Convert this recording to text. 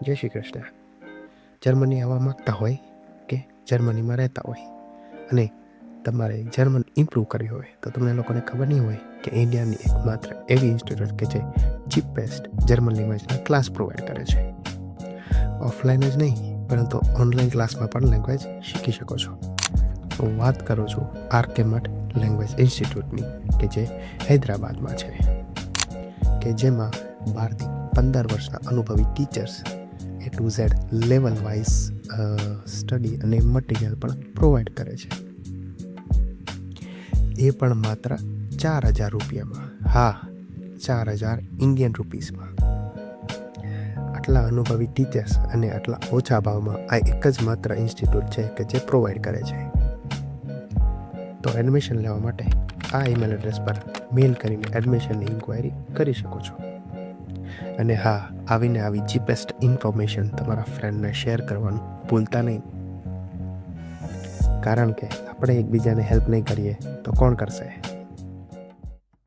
જય શ્રી કૃષ્ણ. જર્મની આવવા માગતા હોય કે જર્મનીમાં રહેતા હોય અને તમારે જર્મન ઇમ્પ્રૂવ કરવી હોય તો તમને લોકોને ખબર નહીં હોય કે ઇન્ડિયાની એકમાત્ર એવી ઇન્સ્ટિટ્યૂટ કે જે ચીપેસ્ટ જર્મન લેંગ્વેજના ક્લાસ પ્રોવાઈડ કરે છે. ઓફલાઈન જ નહીં પરંતુ ઓનલાઈન ક્લાસમાં પણ લેંગ્વેજ શીખી શકો છો. હું વાત કરું છું આર્કેમટ લેંગ્વેજ ઇન્સ્ટિટ્યૂટની કે જે હૈદરાબાદમાં છે, કે જેમાં 12 થી 15 વર્ષના અનુભવી teachers A to Z level wise study અને મટીરિયલ પણ પ્રોવાઈડ કરે છે. એ પણ માત્ર 4,000 રૂપિયામાં. હા, 4,000 ઇન્ડિયન રૂપીસમાં. આટલા અનુભવી ટીચર્સ અને આટલા ઓછા ભાવમાં આ એક જ માત્ર ઇન્સ્ટિટ્યૂટ છે કે જે પ્રોવાઈડ કરે છે. તો એડમિશન લેવા માટે આ ઈમેલ એડ્રેસ પર મેલ કરીને એડમિશનની ઇન્ક્વાયરી કરી શકો છો. અને હા, આવીને આવી ચીપેસ્ટ ઇન્ફોર્મેશન તમારા ફ્રેન્ડને શેર કરવાનું ભૂલતા નહીં, કારણ કે આપણે એકબીજાને હેલ્પ નહીં કરીએ તો કોણ કરશે.